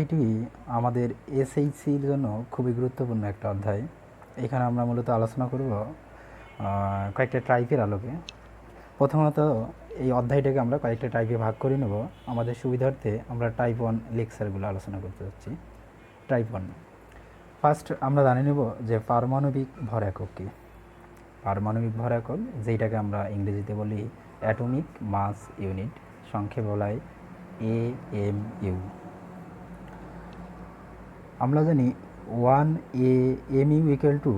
এটি আমাদের এসএইচসির জন্য খুবই গুরুত্বপূর্ণ একটা অধ্যায়। এখানে আমরা মূলত আলোচনা করব কয়েকটা টাইপের আলোকে। প্রথমত এই অধ্যায়টাকে আমরা কয়েকটা টাইপে ভাগ করে নেব। আমাদের সুবিধার্থে আমরা টাইপ 1 লেকচারগুলো আলোচনা করতে যাচ্ছি। টাইপ 1, ফার্স্ট আমরা জানে নেব যে পারমাণবিক ভর একক কী। পারমাণবিক ভর একক, যেটাকে আমরা ইংরেজিতে বলি অ্যাটমিক মাস ইউনিট, সংক্ষেপে বলা হয় AMU। আমরা জানি 1 AMU ইকুয়াল টু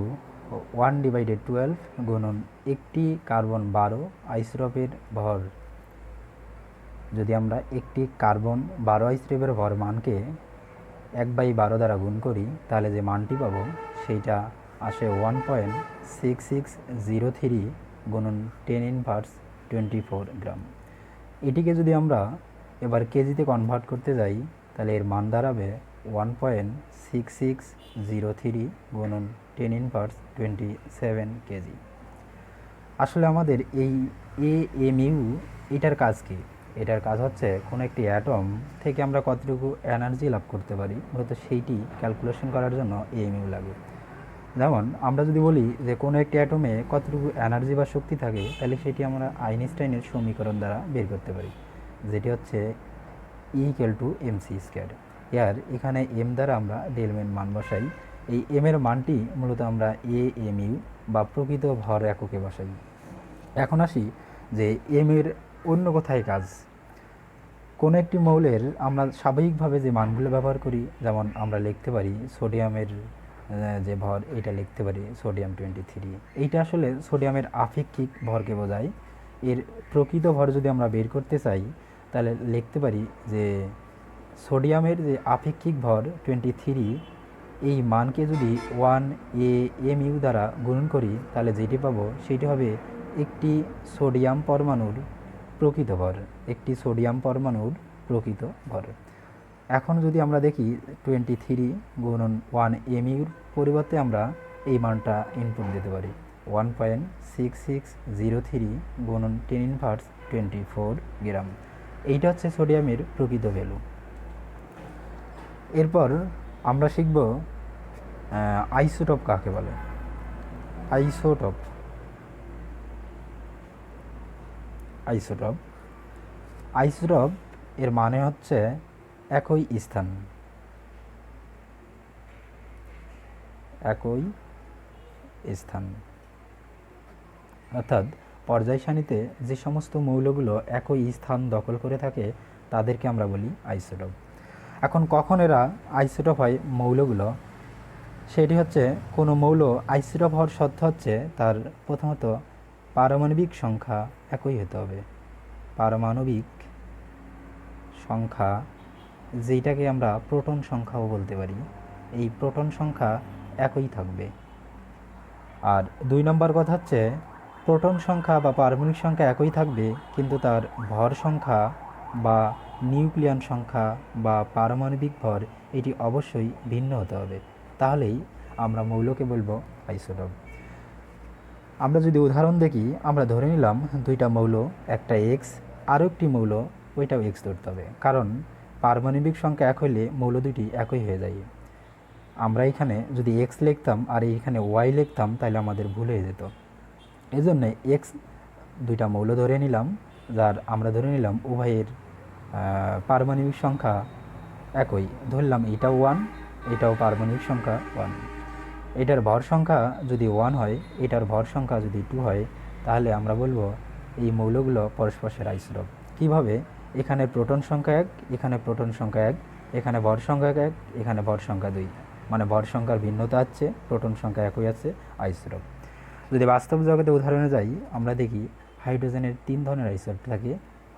1/12 গুণন একটি কার্বন 12 আইসোটোপের ভর। যদি আমরা একটি কার্বন 12 আইসোটোপের ভর মানকে 1/12 দ্বারা গুণ করি, তাহলে যে মানটি পাবো সেইটা আসে 1.6603 গুণন 10^24 গ্রাম। এটিকে যদি আমরা এবার কেজিতে কনভার্ট করতে যাই, তাহলে এর মান দাঁড়াবে 1.6603 গুণন 10^27 কেজি। আসলে আমাদের এই AMU এটার কাজ কি? এটার কাজ হচ্ছে কোনো একটি অ্যাটম থেকে আমরা কতটুকু এনার্জি লাভ করতে পারি, মূলত সেইটি ক্যালকুলেশন করার জন্য AMU লাগে। যেমন আমরা যদি বলি যে কোনো একটি অ্যাটমে কতটুকু এনার্জি বা শক্তি থাকে, তাহলে সেটি আমরা আইনস্টাইনের সমীকরণ দ্বারা বের করতে পারি, যেটি হচ্ছে E=mc²। এখানে এম দ্বারা আমরা ডেলমেন মান বসাই। এই এম এর মানটি মূলত আমরা AMU বা প্রকৃত ভর এককে বসাই। এখন আসি যে এম এর অন্য কোথায় কাজ। কোনো একটি মৌলের আমরা স্বাভাবিকভাবে যে মানগুলো ব্যবহার করি, যেমন আমরা লিখতে পারি সোডিয়ামের যে ভর, এটা লিখতে পারি সোডিয়াম 23। এইটা আসলে সোডিয়ামের আপেক্ষিক ভরকে বোঝায়। এর প্রকৃত ভর যদি আমরা বের করতে চাই, তাহলে লিখতে পারি যে সোডিয়ামের যে আপেক্ষিক ভর 23, এই মানকে যদি 1 AMU দ্বারা গুণন করি, তাহলে যেটি পাবো সেটি হবে একটি সোডিয়াম পরমাণুর প্রকৃত ভর। একটি সোডিয়াম পরমাণুর প্রকৃত ভর। এখন যদি আমরা দেখি 23 গুণন 1 AMUর পরিবর্তে আমরা এই মানটা ইনপুট দিতে পারি 1.6603 গুণন 10^24 গ্রাম। এইটা হচ্ছে সোডিয়ামের প্রকৃত ভ্যালু। এরপর আমরা শিখব আইসোটোপ কাকে বলে। আইসোটোপ আইসোটোপ আইসোটোপ এর মানে হচ্ছে একই স্থান। একই স্থান অর্থাৎ পর্যায় সারণীতে যে সমস্ত মৌলগুলো একই স্থান দখল করে থাকে, তাদেরকে আমরা বলি আইসোটোপ। এখন কখন এরা আইসোটোপ হয় মৌলগুলো, সেটি হচ্ছে কোনো মৌল আইসোটোপ হওয়ার শর্ত হচ্ছে তার প্রথমত পারমাণবিক সংখ্যা একই হতে হবে। পারমাণবিক সংখ্যা, যেটাকে আমরা প্রোটন সংখ্যাও বলতে পারি, এই প্রোটন সংখ্যা একই থাকবে। আর 2 নম্বর কথা হচ্ছে প্রোটন সংখ্যা বা পারমাণবিক সংখ্যা একই থাকবে, কিন্তু তার ভর সংখ্যা বা নিউক্লিয়ন সংখ্যা বা পারমাণবিক ভর এটি অবশ্যই ভিন্ন হতে হবে। তাহলেই আমরা মৌলকে বলবো আইসোটোপ। আমরা যদি উদাহরণ দেখি, আমরা ধরে নিলাম দুইটা মৌল, একটা এক্স, আরও একটি মৌল, ওইটাও এক্স ধরতে হবে, কারণ পারমাণবিক সংখ্যা এক হলে মৌল দুটি একই হয়ে যায়। আমরা এখানে যদি এক্স লিখতাম আর এইখানে ওয়াই লিখতাম, তাহলে আমাদের ভুল হয়ে যেত। এই জন্যে এক্স দুইটা মৌল ধরে নিলাম, যার আমরা ধরে নিলাম উভয়ের পারমাণবিক সংখ্যা একই। ধরলাম এটাও 1, এটাও পারমাণবিক সংখ্যা 1। এটার ভর সংখ্যা যদি 1 হয়, এটার ভর সংখ্যা যদি 2 হয়, তাহলে আমরা বলবো এই মৌলগুলো পরস্পরের আইসোটোপ। কীভাবে? এখানে প্রোটন সংখ্যা 1, এখানে প্রোটন সংখ্যা 1, এখানে ভর সংখ্যা 1, এখানে ভর সংখ্যা 2, মানে ভর সংখ্যার ভিন্নতা আছে, প্রোটন সংখ্যা একই আছে, আইসোটোপ। যদি বাস্তব জগতে উদাহরণে যাই, আমরা দেখি হাইড্রোজেনের 3 ধরনের আইসোটোপ থাকে।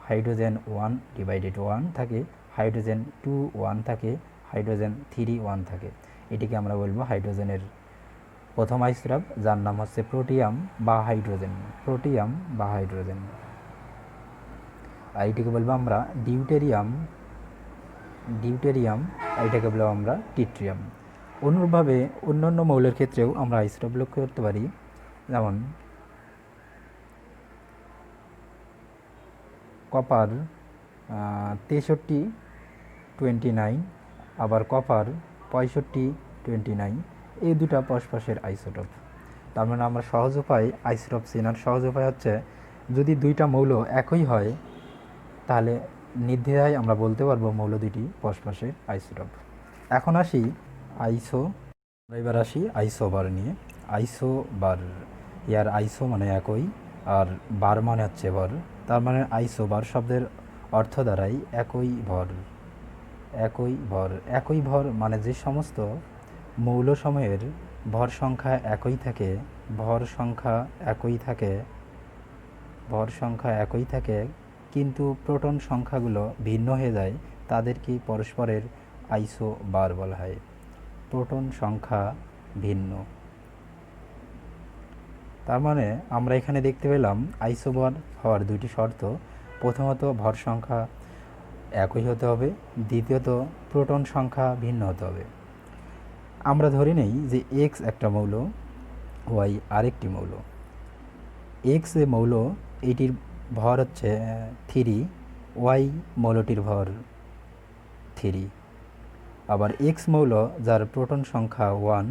হাইড্রোজেন 1/1 থাকে, হাইড্রোজেন 2 1 থাকে, হাইড্রোজেন 3 1 থাকে। এটিকে আমরা বলবো হাইড্রোজেনের প্রথম আইসোটোপ, যার নাম হচ্ছে প্রোটিয়াম বা হাইড্রোজেন। প্রোটিয়াম বা হাইড্রোজেন। আর এটিকে বলবো আমরা ডিউটেরিয়াম। এটাকে বলবো আমরা টিট্রিয়াম। অনুরূপভাবে অন্যান্য মৌলের ক্ষেত্রেও আমরা আইসোটোপ লক্ষ্য করতে পারি। যেমন কপার 6329 আবার কপার 6529, এই দুটা পরস্পরের আইসোটোপ। তার মানে আমরা সহজ উপায় আইসোটোপ চেনার সহজ উপায় হচ্ছে যদি দুইটা মৌল একই হয় তাহলে নির্দ্বিধায় আমরা বলতে পারবো মৌল দুইটি পরস্পরের আইসোটোপ। এখন আসি এবার আসি আইসোবার নিয়ে। আইসোবার, ইয়ার আইসো মানে একই আর বার মানে হচ্ছে ভর, তার মানে আইসোবার শব্দের অর্থ দ্বারাই একই ভর। একই ভর মানে যে সমস্ত মৌলসমূহের ভর সংখ্যা একই থাকে কিন্তু প্রোটন সংখ্যাগুলো ভিন্ন হয়ে যায়, তাদেরকে পরস্পরের আইসোবার বলা হয়। প্রোটন সংখ্যা ভিন্ন, তার মানে আমরা এখানে দেখতে পেলাম আইসোবার হওয়ার দুইটি শর্ত। প্রথমত ভর সংখ্যা একই হতে হবে, দ্বিতীয়ত প্রোটন সংখ্যা ভিন্ন হতে হবে। আমরা ধরে নেই যে এক্স একটা মৌল, ওয়াই আরেকটি মৌল। এক্স এ মৌল, এটির ভর হচ্ছে 3, ওয়াই মৌলটির ভর 3। আবার এক্স মৌল যার প্রোটন সংখ্যা 1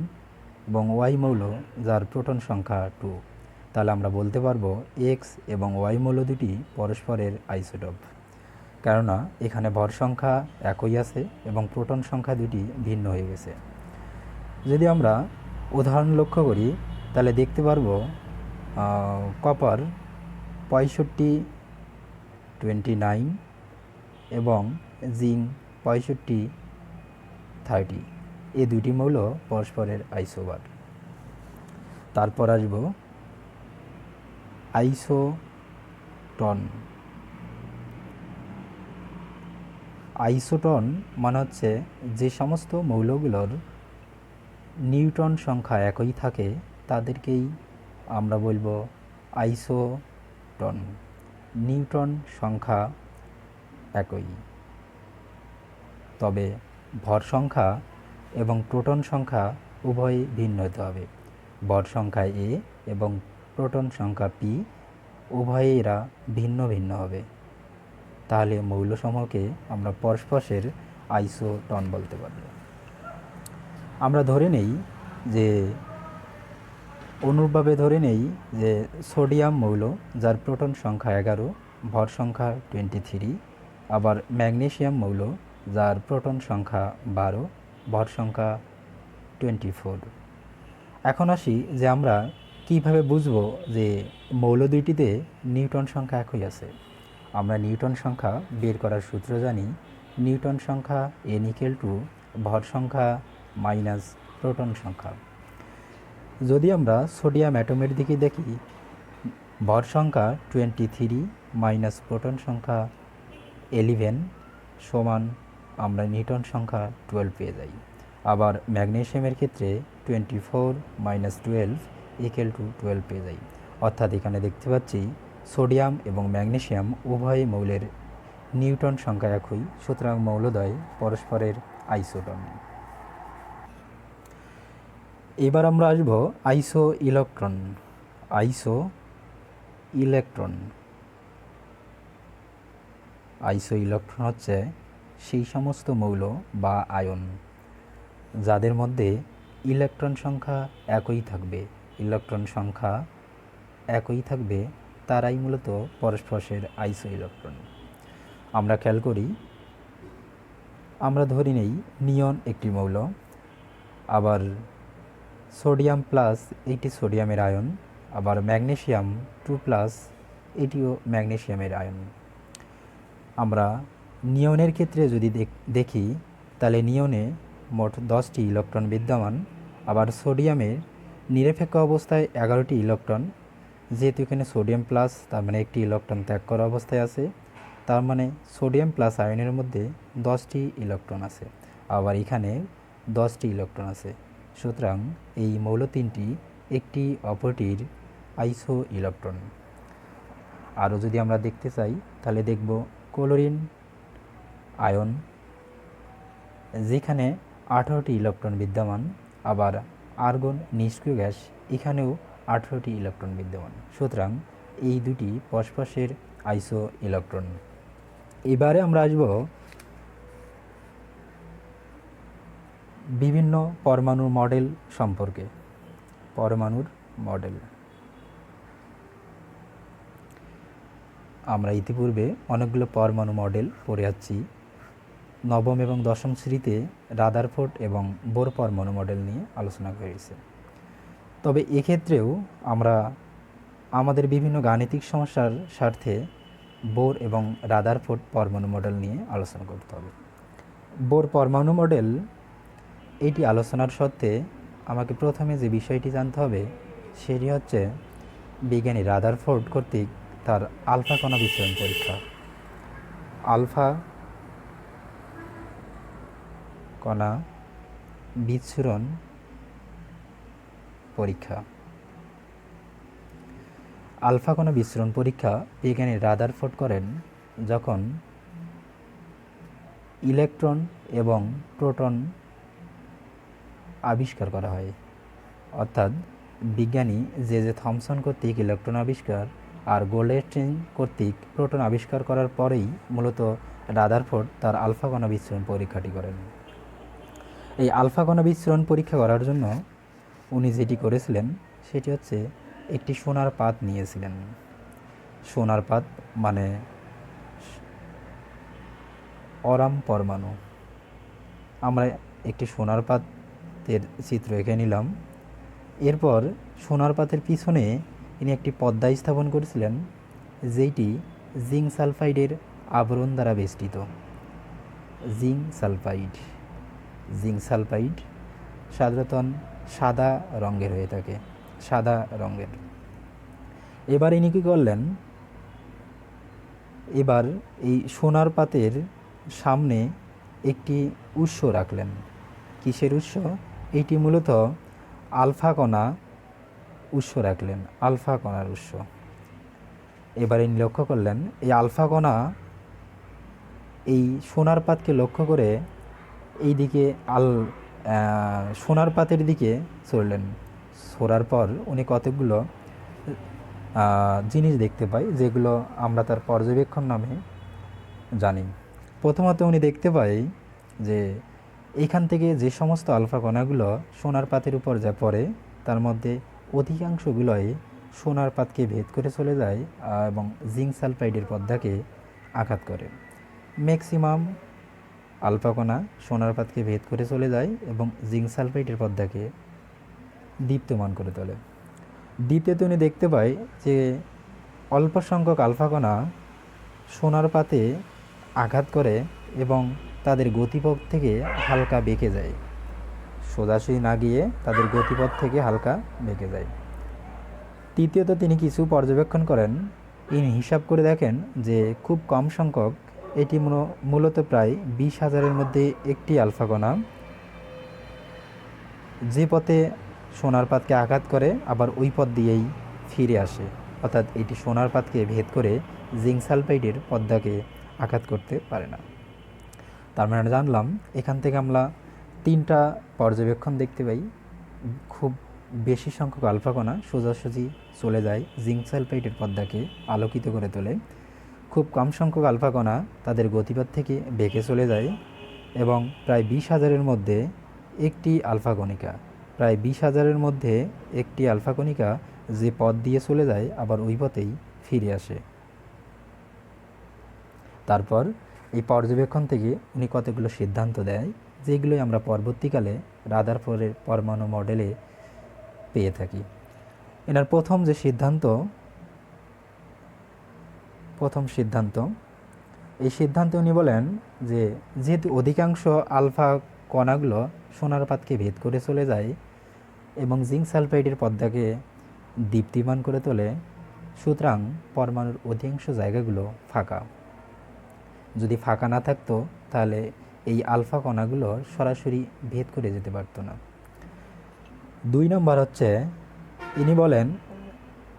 এবং ওয়াই মৌল যার প্রোটন সংখ্যা 2, তাহলে আমরা বলতে পারবো এক্স এবং ওয়াই মৌল দুটি পরস্পরের আইসোটোপ, কেননা এখানে ভর সংখ্যা একই আছে এবং প্রোটন সংখ্যা দুটি ভিন্ন হয়ে গেছে। যদি আমরা উদাহরণ লক্ষ্য করি তাহলে দেখতে পারবো কপার 6529 এবং জিঙ্ক 6530, এই দুটি মৌল পরস্পরের আইসোবার। তারপর আসবো আইসোটন। আইসোটন মানে হচ্ছে যে সমস্ত মৌলগুলোর নিউট্রন সংখ্যা একই থাকে তাদেরকেই আমরা বলবো আইসোটন। নিউট্রন সংখ্যা একই, তবে ভর সংখ্যা এবং প্রোটন সংখ্যা উভয়ই ভিন্ন হতে হবে। ভর সংখ্যা এ এবং প্রোটন সংখ্যা পি উভয়েই এরা ভিন্ন ভিন্ন হবে, তাহলে মৌলসমূহকে আমরা পরস্পরের আইসোটন বলতে পারব। আমরা ধরে নেই যে অনুরূপভাবে ধরে নেই যে সোডিয়াম মৌল যার প্রোটন সংখ্যা 11, ভর সংখ্যা 23, আবার ম্যাগনেসিয়াম মৌল যার প্রোটন সংখ্যা 12, ভর সংখ্যা 24। এখন আসি যে আমরা কিভাবে বুঝব যে মৌল দুইটিতে নিউটন সংখ্যা একই আছে। আমরা নিউটন সংখ্যা বের করার সূত্র জানি। নিউটন সংখ্যা n = ভর সংখ্যা মাইনাস প্রোটন সংখ্যা। যদি আমরা সোডিয়াম অ্যাটমের দিকে দেখি, ভর সংখ্যা 23 মাইনাস প্রোটন সংখ্যা 11 সমান আমরা নিউটন সংখ্যা 12 পেয়ে যাই। আবার ম্যাগনেসিয়ামের ক্ষেত্রে 24 মাইনাস 12 = 12 পেয়ে যাই। অর্থাৎ এখানে দেখতে পাচ্ছি সোডিয়াম এবং ম্যাগনেসিয়াম উভয় মৌলের নিউটন সংখ্যা একই, সুতরাং মৌলদ্বয় পরস্পরের আইসোটন। এবার আমরা আসব আইসো ইলেকট্রন। আইসো ইলেকট্রন হচ্ছে সেই সমস্ত মৌল বা আয়ন যাদের মধ্যে ইলেকট্রন সংখ্যা একই থাকবে, তারাই মূলত পরস্পরের আইসো ইলেকট্রন। আমরা খেয়াল করি, আমরা ধরে নেই নিয়ন একটি মৌল, আবার সোডিয়াম প্লাস এটি সোডিয়ামের আয়ন, আবার ম্যাগনেসিয়াম 2+, এটিও ম্যাগনেসিয়ামের আয়ন। আমরা নিয়নের ক্ষেত্রে যদি দেখি তাহলে নিয়নে মোট 10টি ইলেকট্রন বিদ্যমান, আবার সোডিয়ামের নিরপেক্ষ অবস্থায় 11টি ইলেকট্রন। যেহেতু এখানে সোডিয়াম প্লাস, তার মানে একটি ইলেকট্রন ত্যাগ করা অবস্থায় আছে, তার মানে সোডিয়াম প্লাস আয়নের মধ্যে 10টি ইলেকট্রন আছে, আবার এখানে 10টি ইলেকট্রন আছে। সুতরাং এই মৌল তিনটি একটি অপরটির আইসো ইলেকট্রন। আরও যদি আমরা দেখতে চাই তাহলে দেখব ক্লোরিন আয়ন, যেখানে 18টি ইলেকট্রন বিদ্যমান, আবার আর্গন নিষ্ক্রিয় গ্যাস, এখানেও 18টি ইলেকট্রন বিদ্যমান। সুতরাং এই দুটি পরস্পরের আইসো ইলেকট্রন। এবারে আমরা আসব বিভিন্ন পরমাণুর মডেল সম্পর্কে। পরমাণুর মডেল আমরা ইতিপূর্বে অনেকগুলো পরমাণু মডেল পড়ে যাচ্ছি। নবম এবং দশম শ্রেণীতে রাদারফোর্ড এবং বোর পরমাণু মডেল নিয়ে আলোচনা করেছে। তবে এক্ষেত্রেও আমরা আমাদের বিভিন্ন গাণিতিক সমস্যার স্বার্থে বোর এবং রাদারফোর্ড পরমাণু মডেল নিয়ে আলোচনা করতে হবে। বোর পরমাণু মডেল এটি আলোচনার সত্ত্বে আমাকে প্রথমে যে বিষয়টি জানতে হবে সেটি হচ্ছে বিজ্ঞানী রাদারফোর্ড কর্তৃক তার আলফা কণা বিচ্ছুরণ পরীক্ষা। আলফা কণা বিচ্ছুরণ পরীক্ষা। আলফা কণা বিচ্ছুরণ পরীক্ষা বিজ্ঞানী রাদারফোর্ড করেন যখন ইলেকট্রন এবং প্রোটন আবিষ্কার করা হয়। অর্থাৎ বিজ্ঞানী জে থমসন কর্তৃক ইলেকট্রন আবিষ্কার আর গোল্ডস্টিন কর্তৃক প্রোটন আবিষ্কার করার পরেই মূলত রাদারফোর্ড তার আলফা কণা বিচ্ছুরণ পরীক্ষাটি করেন। এই আলফা কণা বিচ্ছুরণ পরীক্ষা করার জন্য উনি যেটি করেছিলেন সেটি হচ্ছে একটি সোনার পাত নিয়েছিলেন। সোনার পাত মানে অরাম পরমাণু। আমরা একটি সোনার পাতের চিত্র এঁকে নিলাম। এরপর সোনার পাতের পিছনে ইনি একটি পর্দা স্থাপন করেছিলেন যেইটি জিঙ্ক সালফাইডের আবরণ দ্বারা বেষ্টিত। জিঙ্ক সালফাইড সাধারণত সাদা রঙের হয়ে থাকে, সাদা রঙের। এবার ইনি কী করলেন, এবার এই সোনার পাতের সামনে একটি উৎস রাখলেন। কিসের উৎস? এটি মূলত আলফা কণা উৎস রাখলেন, আলফা কণার উৎস। এবার ইনি লক্ষ্য করলেন এই আলফা কণা এই সোনার পাতকে লক্ষ্য করে এই দিকে সোনার পাতের দিকে চললেন। ছড়ার পর উনি কতগুলো জিনিস দেখতে পাই যেগুলো আমরা তার পর্যবেক্ষণ নামে জানি। প্রথমত উনি দেখতে পাই যে এইখান থেকে যে সমস্ত আলফা কণাগুলো সোনার পাতের উপর যা পড়ে তার মধ্যে অধিকাংশগুলোই সোনার পাতকে ভেদ করে চলে যায় এবং জিঙ্ক সালফাইডের পর্দাকে আঘাত করে। ম্যাক্সিমাম আলফা কণা সোনার পাতকে ভেদ করে চলে যায় এবং জিঙ্ক সালফাইডের পর্দাকে দীপ্তমান করে তোলে। দ্বিতীয়ত উনি দেখতে পাই যে অল্প সংখ্যক আলফা কণা সোনার পাতে আঘাত করে এবং তাদের গতিপথ থেকে হালকা বেঁকে যায়, সোজাসুজি না গিয়ে তাদের গতিপথ থেকে হালকা বেঁকে যায়। তৃতীয়ত তিনি কিছু পর্যবেক্ষণ করেন। ইনি হিসাব করে দেখেন যে খুব কম সংখ্যক, এটি মূলত প্রায় 20,000-এর মধ্যে একটি আলফা কণা যে পথে সোনার পাতকে আঘাত করে আবার ওই পথ দিয়েই ফিরে আসে। অর্থাৎ এটি সোনার পাতকে ভেদ করে জিঙ্ক সালফাইডের পর্দাকে আঘাত করতে পারে না। তার মানে জানলাম এখান থেকে আমরা 3টা পর্যবেক্ষণ দেখতে পাই। খুব বেশি সংখ্যক আলফা কণা সোজাসুজি চলে যায়, জিঙ্ক সালফাইডের পর্দাকে আলোকিত করে তোলে। খুব কম সংখ্যক আলফা কণা তাদের গতিপথ থেকে বেঁকে চলে যায় এবং প্রায় 20,000-এর মধ্যে একটি আলফা কণিকা, প্রায় 20,000-এর মধ্যে একটি আলফা কণিকা যে পথ দিয়ে চলে যায় আবার ওই পথেই ফিরে আসে। তারপর এই পর্যবেক্ষণ থেকে উনি কতগুলো সিদ্ধান্ত দেয় যেগুলোই আমরা পরবর্তীকালে রাদারফোর্ডের পরমাণু মডেলে পেয়ে থাকি। এনার প্রথম সিদ্ধান্ত এই সিদ্ধান্তে উনি বলেন যে যেহেতু অধিকাংশ আলফা কণাগুলো সোনার পাতকে ভেদ করে চলে যায় এবং জিঙ্ক সালফাইডের পর্দাকে দীপ্তিমান করে তোলে, সুতরাং পরমাণুর অধিকাংশ জায়গাগুলো ফাঁকা। যদি ফাঁকা না থাকতো তাহলে এই আলফা কণাগুলো সরাসরি ভেদ করে যেতে পারতো না। 2 নম্বর হচ্ছে ইনি বলেন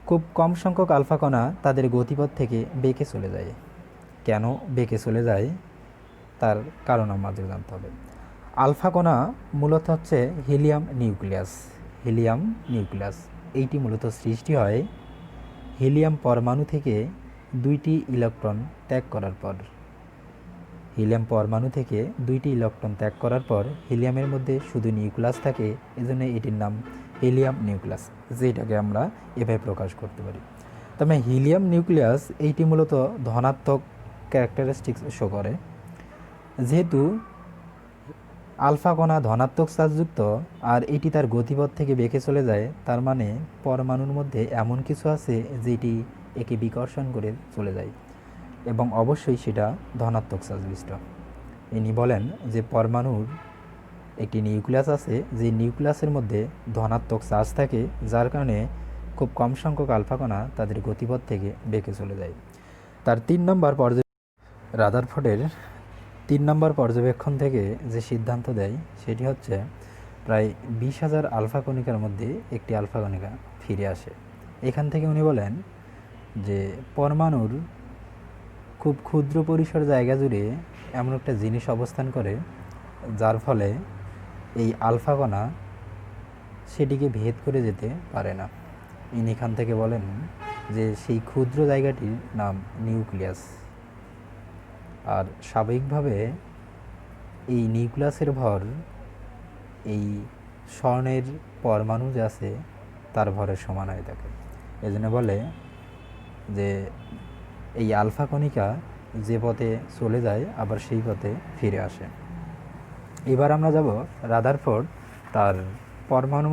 খুব কম সংখ্যক আলফা কণা তাদের গতিপথ থেকে বেঁকে চলে যায়। কেন বেঁকে চলে যায় তার কারণ আমাদের জানতে হবে। আলফা কণা মূলত হচ্ছে হিলিয়াম নিউক্লিয়াস। এইটি মূলত সৃষ্টি হয় হিলিয়াম পরমাণু থেকে 2টি ইলেকট্রন ত্যাগ করার পর। হিলিয়াম পরমাণু থেকে 2টি ইলেকট্রন ত্যাগ করার পর হিলিয়ামের মধ্যে শুধু নিউক্লিয়াস থাকে, এজন্য এটির নাম হিলিয়াম নিউক্লিয়াস, যেটাকে আমরা এভাবে প্রকাশ করতে পারি। তবে হিলিয়াম নিউক্লিয়াস এইটি মূলত ধনাত্মক ক্যারেক্টারিস্টিক্স শো করে। যেহেতু আলফা কণা ধনাত্মক চার্জযুক্ত আর এটি তার গতিপথ থেকে বেঁকে চলে যায়, তার মানে পরমাণুর মধ্যে এমন কিছু আছে যেটি একে বিকর্ষণ করে চলে যায় এবং অবশ্যই সেটা ধনাত্মক চার্জবিষ্ট। ইনি বলেন যে পরমাণুর একটি নিউক্লিয়াস আছে, যে নিউক্লিয়াসের মধ্যে ধনাত্মক চার্জ থাকে, যার কারণে খুব কম সংখ্যক আলফা কণা তাদের গতিপথ থেকে বেঁকে চলে যায়। তার 3 নম্বর রাদারফোর্ডের 3 নম্বর পর্যবেক্ষণ থেকে যে সিদ্ধান্ত দেয় সেটি হচ্ছে প্রায় 20,000 আলফা কণিকার মধ্যে একটি আলফা কণিকা ফিরে আসে। এখান থেকে উনি বলেন যে পরমাণুর খুব ক্ষুদ্র পরিসর জায়গা জুড়ে এমন একটা জিনিস অবস্থান করে, যার ফলে এই আলফা কণা সেটিকে ভেদ করে যেতে পারে না। ইনি এখান থেকে বলেন যে সেই ক্ষুদ্র জায়গাটির নাম নিউক্লিয়াস। আর স্বাভাবিকভাবে এই নিউক্লিয়াসের ভর এই স্বর্ণের পরমাণু যে আছে তার ভরের সমান হয়ে থাকে। এজন্য বলে যে এই আলফা কণিকা যে পথে চলে যায় আবার সেই পথে ফিরে আসে। এবার আমরা যাব রাদারফোর্ড তার পরমাণু